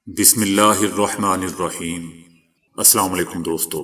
بسم اللہ الرحمن الرحیم۔ السلام علیکم دوستو،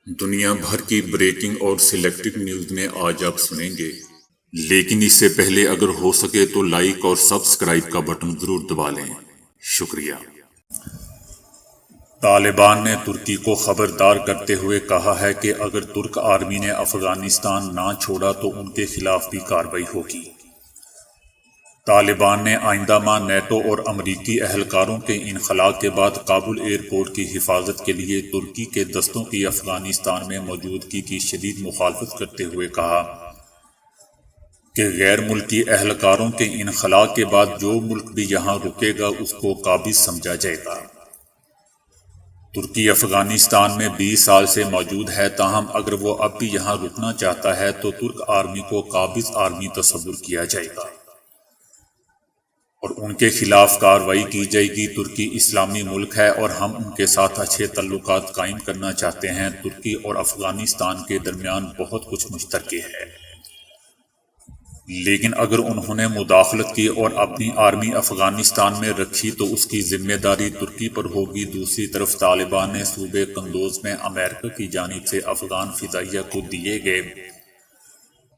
دنیا بھر کی بریکنگ اور سلیکٹڈ نیوز میں آج آپ سنیں گے، لیکن اس سے پہلے اگر ہو سکے تو لائک اور سبسکرائب کا بٹن ضرور دبا لیں۔ شکریہ۔ طالبان نے ترکی کو خبردار کرتے ہوئے کہا ہے کہ اگر ترک آرمی نے افغانستان نہ چھوڑا تو ان کے خلاف بھی کارروائی ہوگی۔ طالبان نے آئندہ ماہ نیٹو اور امریکی اہلکاروں کے انخلاء کے بعد کابل ایئرپورٹ کی حفاظت کے لیے ترکی کے دستوں کی افغانستان میں موجودگی کی شدید مخالفت کرتے ہوئے کہا کہ غیر ملکی اہلکاروں کے انخلاء کے بعد جو ملک بھی یہاں رکے گا اس کو قابض سمجھا جائے گا۔ ترکی افغانستان میں 20 سال سے موجود ہے، تاہم اگر وہ اب بھی یہاں رکنا چاہتا ہے تو ترک آرمی کو قابض آرمی تصور کیا جائے گا اور ان کے خلاف کارروائی کی جائے گی۔ ترکی اسلامی ملک ہے اور ہم ان کے ساتھ اچھے تعلقات قائم کرنا چاہتے ہیں۔ ترکی اور افغانستان کے درمیان بہت کچھ مشترک ہے، لیکن اگر انہوں نے مداخلت کی اور اپنی آرمی افغانستان میں رکھی تو اس کی ذمہ داری ترکی پر ہوگی۔ دوسری طرف طالبان نے صوبے قندوز میں امریکہ کی جانب سے افغان فضائیہ کو دیے گئے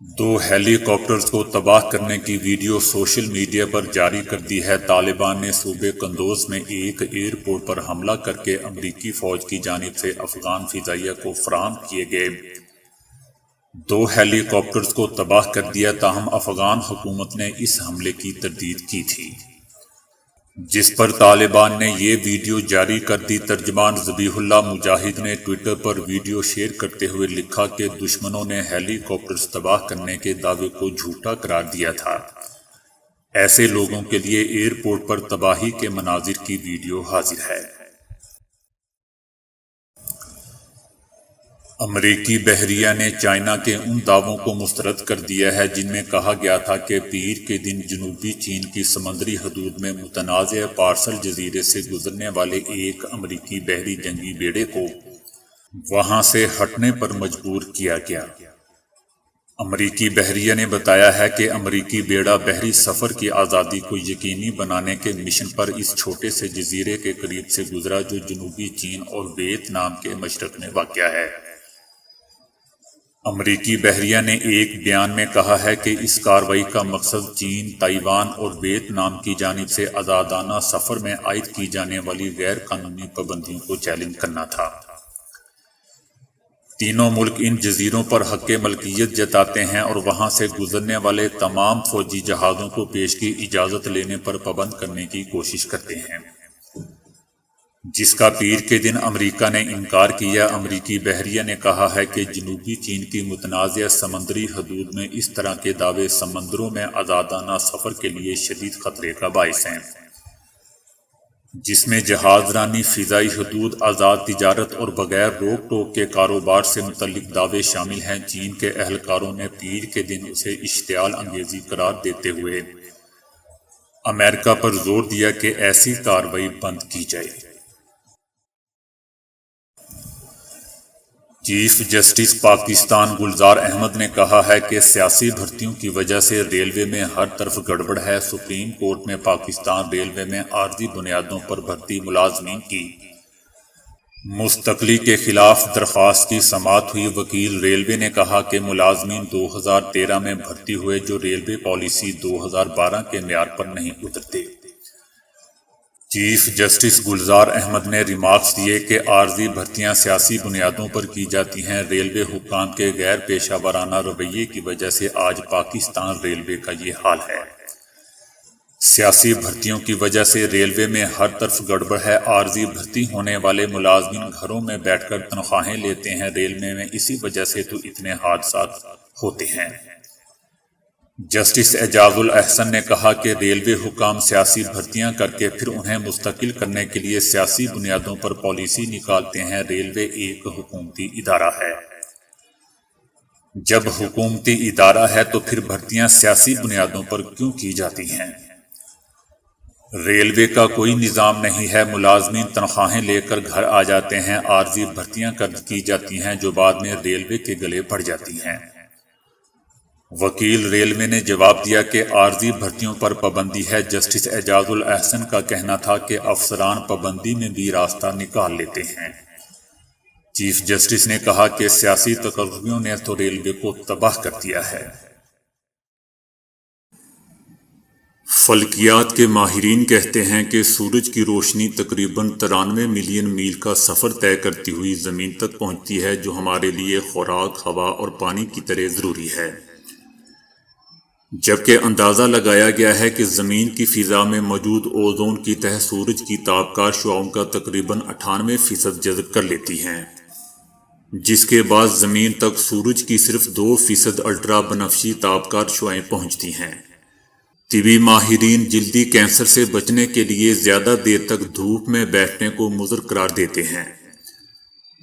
2 ہیلی کاپٹرز کو تباہ کرنے کی ویڈیو سوشل میڈیا پر جاری کر دی ہے۔ طالبان نے صوبے قندوز میں ایک ایئرپورٹ پر حملہ کر کے امریکی فوج کی جانب سے افغان فضائیہ کو فراہم کیے گئے 2 ہیلی کاپٹرز کو تباہ کر دیا، تاہم افغان حکومت نے اس حملے کی تردید کی تھی، جس پر طالبان نے یہ ویڈیو جاری کر دی۔ ترجمان ذبیح اللہ مجاہد نے ٹویٹر پر ویڈیو شیئر کرتے ہوئے لکھا کہ دشمنوں نے ہیلی کاپٹرز تباہ کرنے کے دعوے کو جھوٹا قرار دیا تھا۔ ایسے لوگوں کے لیے ایئرپورٹ پر تباہی کے مناظر کی ویڈیو حاضر ہے۔ امریکی بحریہ نے چائنا کے ان دعووں کو مسترد کر دیا ہے جن میں کہا گیا تھا کہ پیر کے دن جنوبی چین کی سمندری حدود میں متنازع پارسل جزیرے سے گزرنے والے ایک امریکی بحری جنگی بیڑے کو وہاں سے ہٹنے پر مجبور کیا گیا۔ امریکی بحریہ نے بتایا ہے کہ امریکی بیڑا بحری سفر کی آزادی کو یقینی بنانے کے مشن پر اس چھوٹے سے جزیرے کے قریب سے گزرا جو جنوبی چین اور ویتنام کے مشرق میں واقع ہے۔ امریکی بحریہ نے ایک بیان میں کہا ہے کہ اس کارروائی کا مقصد چین، تائیوان اور ویتنام کی جانب سے آزادانہ سفر میں عائد کی جانے والی غیر قانونی پابندیوں کو چیلنج کرنا تھا۔ تینوں ملک ان جزیروں پر حق ملکیت جتاتے ہیں اور وہاں سے گزرنے والے تمام فوجی جہازوں کو پیشگی اجازت لینے پر پابند کرنے کی کوشش کرتے ہیں، جس کا پیر کے دن امریکہ نے انکار کیا۔ امریکی بحریہ نے کہا ہے کہ جنوبی چین کی متنازع سمندری حدود میں اس طرح کے دعوے سمندروں میں آزادانہ سفر کے لیے شدید خطرے کا باعث ہیں، جس میں جہاز رانی، فضائی حدود، آزاد تجارت اور بغیر روک ٹوک کے کاروبار سے متعلق دعوے شامل ہیں۔ چین کے اہلکاروں نے پیر کے دن اسے اشتعال انگیزی قرار دیتے ہوئے امریکہ پر زور دیا کہ ایسی کارروائی بند کی جائے۔ چیف جسٹس پاکستان گلزار احمد نے کہا ہے کہ سیاسی بھرتیوں کی وجہ سے ریلوے میں ہر طرف گڑبڑ ہے۔ سپریم کورٹ میں پاکستان ریلوے میں عارضی بنیادوں پر بھرتی ملازمین کی مستقلی کے خلاف درخواست کی سماعت ہوئی۔ وکیل ریلوے نے کہا کہ ملازمین 2013 میں بھرتی ہوئے جو ریلوے پالیسی 2012 کے معیار پر نہیں اترتے۔ چیف جسٹس گلزار احمد نے ریمارکس دیے کہ عارضی بھرتیاں سیاسی بنیادوں پر کی جاتی ہیں۔ ریلوے حکام کے غیر پیشہ ورانہ رویے کی وجہ سے آج پاکستان ریلوے کا یہ حال ہے۔ سیاسی بھرتیوں کی وجہ سے ریلوے میں ہر طرف گڑبڑ ہے۔ عارضی بھرتی ہونے والے ملازمین گھروں میں بیٹھ کر تنخواہیں لیتے ہیں۔ ریلوے میں اسی وجہ سے تو اتنے حادثات ہوتے ہیں۔ جسٹس اعجاز الاحسن نے کہا کہ ریلوے حکام سیاسی بھرتیاں کر کے پھر انہیں مستقل کرنے کے لیے سیاسی بنیادوں پر پالیسی نکالتے ہیں۔ ریلوے ایک حکومتی ادارہ ہے۔ جب حکومتی ادارہ ہے تو پھر بھرتیاں سیاسی بنیادوں پر کیوں کی جاتی ہیں؟ ریلوے کا کوئی نظام نہیں ہے۔ ملازمین تنخواہیں لے کر گھر آ جاتے ہیں۔ عارضی بھرتیاں کی جاتی ہیں جو بعد میں ریلوے کے گلے پڑ جاتی ہیں۔ وکیل ریلوے نے جواب دیا کہ عارضی بھرتیوں پر پابندی ہے۔ جسٹس اعجاز الاحسن کا کہنا تھا کہ افسران پابندی میں بھی راستہ نکال لیتے ہیں۔ چیف جسٹس نے کہا کہ سیاسی تقرریوں نے تو ریلوے کو تباہ کر دیا ہے۔ فلکیات کے ماہرین کہتے ہیں کہ سورج کی روشنی تقریباً 93 ملین میل کا سفر طے کرتی ہوئی زمین تک پہنچتی ہے، جو ہمارے لیے خوراک، ہوا اور پانی کی طرح ضروری ہے، جبکہ اندازہ لگایا گیا ہے کہ زمین کی فضا میں موجود اوزون کی تہہ سورج کی تابکار شعاؤں کا تقریباً 98% جذب کر لیتی ہیں، جس کے بعد زمین تک سورج کی صرف 2% الٹرا بنفشی تابکار شعاعیں پہنچتی ہیں۔ طبی ماہرین جلدی کینسر سے بچنے کے لیے زیادہ دیر تک دھوپ میں بیٹھنے کو مضر قرار دیتے ہیں،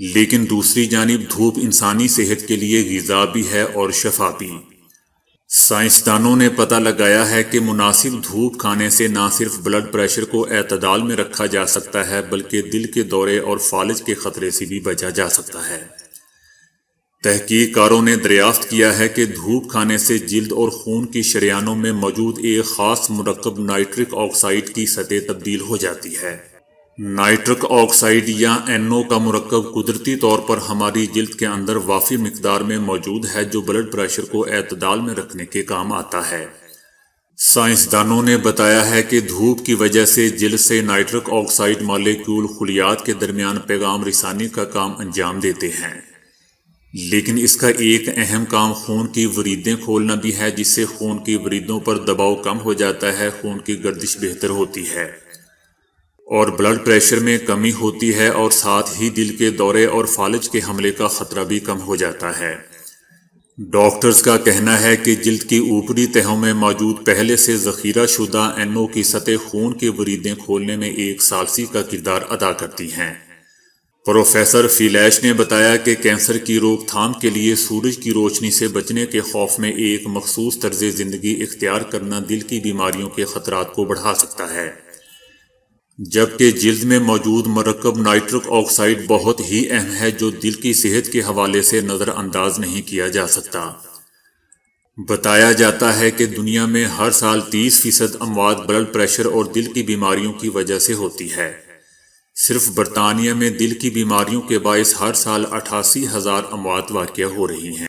لیکن دوسری جانب دھوپ انسانی صحت کے لیے غذا بھی ہے اور شفا بھی۔ سائنسدانوں نے پتہ لگایا ہے کہ مناسب دھوپ کھانے سے نہ صرف بلڈ پریشر کو اعتدال میں رکھا جا سکتا ہے بلکہ دل کے دورے اور فالج کے خطرے سے بھی بچا جا سکتا ہے۔ تحقیق کاروں نے دریافت کیا ہے کہ دھوپ کھانے سے جلد اور خون کی شریانوں میں موجود ایک خاص مرکب نائٹرک آکسائڈ کی سطح تبدیل ہو جاتی ہے۔ نائٹرک آکسائڈ یا NO کا مرکب قدرتی طور پر ہماری جلد کے اندر وافر مقدار میں موجود ہے، جو بلڈ پریشر کو اعتدال میں رکھنے کے کام آتا ہے۔ سائنسدانوں نے بتایا ہے کہ دھوپ کی وجہ سے جلد سے نائٹرک آکسائڈ مالیکیول خلیات کے درمیان پیغام رسانی کا کام انجام دیتے ہیں، لیکن اس کا ایک اہم کام خون کی وریدیں کھولنا بھی ہے، جس سے خون کی وریدوں پر دباؤ کم ہو جاتا ہے، خون کی گردش بہتر ہوتی ہے اور بلڈ پریشر میں کمی ہوتی ہے، اور ساتھ ہی دل کے دورے اور فالج کے حملے کا خطرہ بھی کم ہو جاتا ہے۔ ڈاکٹرز کا کہنا ہے کہ جلد کی اوپری تہوں میں موجود پہلے سے ذخیرہ شدہ NO کی سطح خون کی وریدیں کھولنے میں ایک ثالثی کا کردار ادا کرتی ہیں۔ پروفیسر فیلیش نے بتایا کہ کینسر کی روک تھام کے لیے سورج کی روشنی سے بچنے کے خوف میں ایک مخصوص طرز زندگی اختیار کرنا دل کی بیماریوں کے خطرات کو بڑھا سکتا ہے، جبکہ جلد میں موجود مرکب نائٹرک آکسائڈ بہت ہی اہم ہے، جو دل کی صحت کے حوالے سے نظر انداز نہیں کیا جا سکتا۔ بتایا جاتا ہے کہ دنیا میں ہر سال 30% اموات بلڈ پریشر اور دل کی بیماریوں کی وجہ سے ہوتی ہے۔ صرف برطانیہ میں دل کی بیماریوں کے باعث ہر سال 88,000 اموات واقع ہو رہی ہیں۔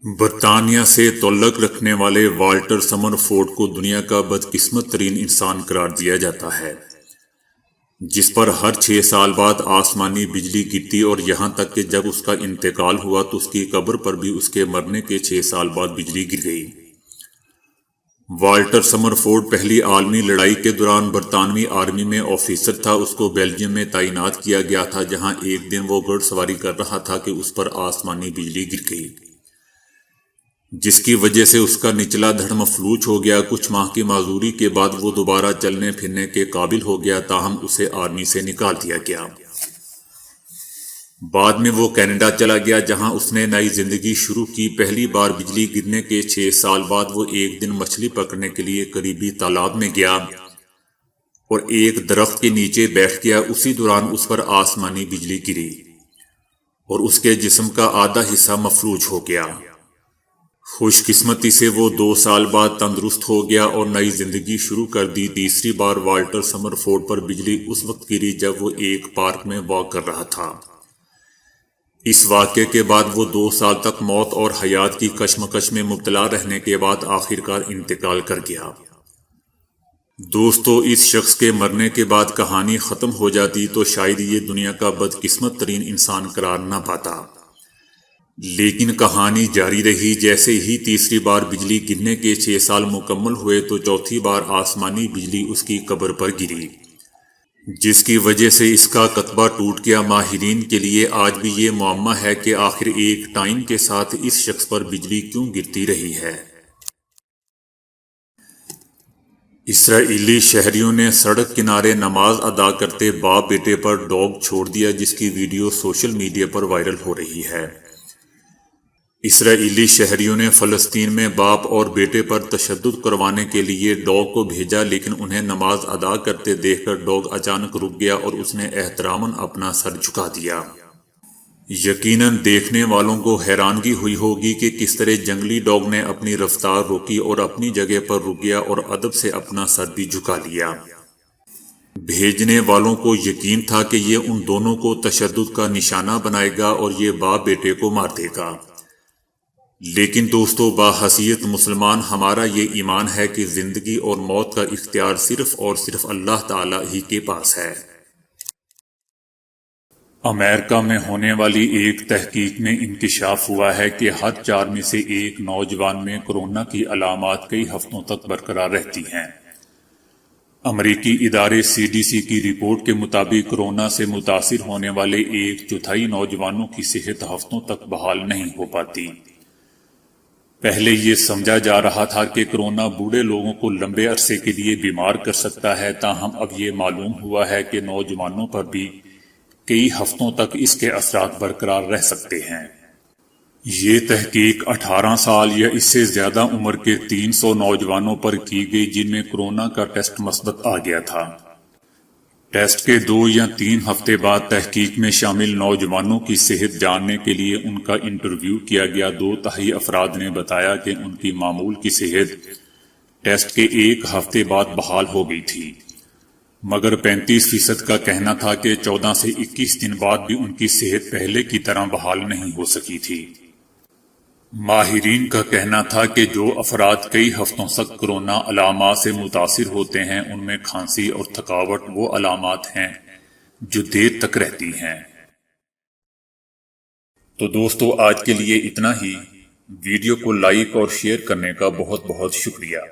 برطانیہ سے تعلق رکھنے والے والٹر سمرفورڈ کو دنیا کا بدقسمت ترین انسان قرار دیا جاتا ہے، جس پر ہر 6 سال بعد آسمانی بجلی گرتی، اور یہاں تک کہ جب اس کا انتقال ہوا تو اس کی قبر پر بھی اس کے مرنے کے 6 سال بعد بجلی گر گئی۔ والٹر سمرفورڈ پہلی عالمی لڑائی کے دوران برطانوی آرمی میں آفیسر تھا۔ اس کو بیلجیم میں تعینات کیا گیا تھا، جہاں ایک دن وہ گھڑ سواری کر رہا تھا کہ اس پر آسمانی بجلی گر گئی، جس کی وجہ سے اس کا نچلا دھڑ مفلوج ہو گیا۔ کچھ ماہ کی معذوری کے بعد وہ دوبارہ چلنے پھرنے کے قابل ہو گیا، تاہم اسے آرمی سے نکال دیا گیا۔ بعد میں وہ کینیڈا چلا گیا، جہاں اس نے نئی زندگی شروع کی۔ پہلی بار بجلی گرنے کے 6 سال بعد وہ ایک دن مچھلی پکڑنے کے لیے قریبی تالاب میں گیا اور ایک درخت کے نیچے بیٹھ گیا۔ اسی دوران اس پر آسمانی بجلی گری اور اس کے جسم کا آدھا حصہ مفلوج ہو گیا۔ خوش قسمتی سے وہ 2 سال بعد تندرست ہو گیا اور نئی زندگی شروع کر دی۔ تیسری بار والٹر سمرفورڈ پر بجلی اس وقت گری جب وہ ایک پارک میں واک کر رہا تھا۔ اس واقعے کے بعد وہ 2 سال تک موت اور حیات کی کشمکش میں مبتلا رہنے کے بعد آخرکار انتقال کر گیا۔ دوستو، اس شخص کے مرنے کے بعد کہانی ختم ہو جاتی تو شاید یہ دنیا کا بدقسمت ترین انسان قرار نہ پاتا، لیکن کہانی جاری رہی۔ جیسے ہی تیسری بار بجلی گرنے کے 6 سال مکمل ہوئے تو چوتھی بار آسمانی بجلی اس کی قبر پر گری، جس کی وجہ سے اس کا کتبہ ٹوٹ گیا۔ ماہرین کے لیے آج بھی یہ معمہ ہے کہ آخر ایک ٹائم کے ساتھ اس شخص پر بجلی کیوں گرتی رہی ہے۔ اسرائیلی شہریوں نے سڑک کنارے نماز ادا کرتے باپ بیٹے پر ڈاگ چھوڑ دیا، جس کی ویڈیو سوشل میڈیا پر وائرل ہو رہی ہے۔ اسرائیلی شہریوں نے فلسطین میں باپ اور بیٹے پر تشدد کروانے کے لیے ڈاگ کو بھیجا، لیکن انہیں نماز ادا کرتے دیکھ کر ڈاگ اچانک رک گیا اور اس نے احتراماً اپنا سر جھکا دیا۔ یقیناً دیکھنے والوں کو حیرانگی ہوئی ہوگی کہ کس طرح جنگلی ڈاگ نے اپنی رفتار روکی اور اپنی جگہ پر رک گیا اور ادب سے اپنا سر بھی جھکا لیا۔ بھیجنے والوں کو یقین تھا کہ یہ ان دونوں کو تشدد کا نشانہ بنائے گا اور یہ باپ بیٹے کو مار دے گا، لیکن دوستو باحیثیت مسلمان ہمارا یہ ایمان ہے کہ زندگی اور موت کا اختیار صرف اور صرف اللہ تعالی ہی کے پاس ہے۔ امریکہ میں ہونے والی ایک تحقیق میں انکشاف ہوا ہے کہ ہر 4 میں سے ایک نوجوان میں کورونا کی علامات کئی ہفتوں تک برقرار رہتی ہیں۔ امریکی ادارے CDC کی رپورٹ کے مطابق کورونا سے متاثر ہونے والے 1/4 نوجوانوں کی صحت ہفتوں تک بحال نہیں ہو پاتی۔ پہلے یہ سمجھا جا رہا تھا کہ کورونا بوڑھے لوگوں کو لمبے عرصے کے لیے بیمار کر سکتا ہے، تاہم اب یہ معلوم ہوا ہے کہ نوجوانوں پر بھی کئی ہفتوں تک اس کے اثرات برقرار رہ سکتے ہیں۔ یہ تحقیق 18 سال یا اس سے زیادہ عمر کے 300 نوجوانوں پر کی گئی، جن میں کورونا کا ٹیسٹ مثبت آ گیا تھا۔ ٹیسٹ کے 2 یا 3 ہفتے بعد تحقیق میں شامل نوجوانوں کی صحت جاننے کے لیے ان کا انٹرویو کیا گیا۔ 2/3 افراد نے بتایا کہ ان کی معمول کی صحت ٹیسٹ کے 1 ہفتے بعد بحال ہو گئی تھی، مگر 35% کا کہنا تھا کہ 14 سے 21 دن بعد بھی ان کی صحت پہلے کی طرح بحال نہیں ہو سکی تھی۔ ماہرین کا کہنا تھا کہ جو افراد کئی ہفتوں تک کورونا علامات سے متاثر ہوتے ہیں، ان میں کھانسی اور تھکاوٹ وہ علامات ہیں جو دیر تک رہتی ہیں۔ تو دوستو آج کے لیے اتنا ہی۔ ویڈیو کو لائک اور شیئر کرنے کا بہت بہت شکریہ۔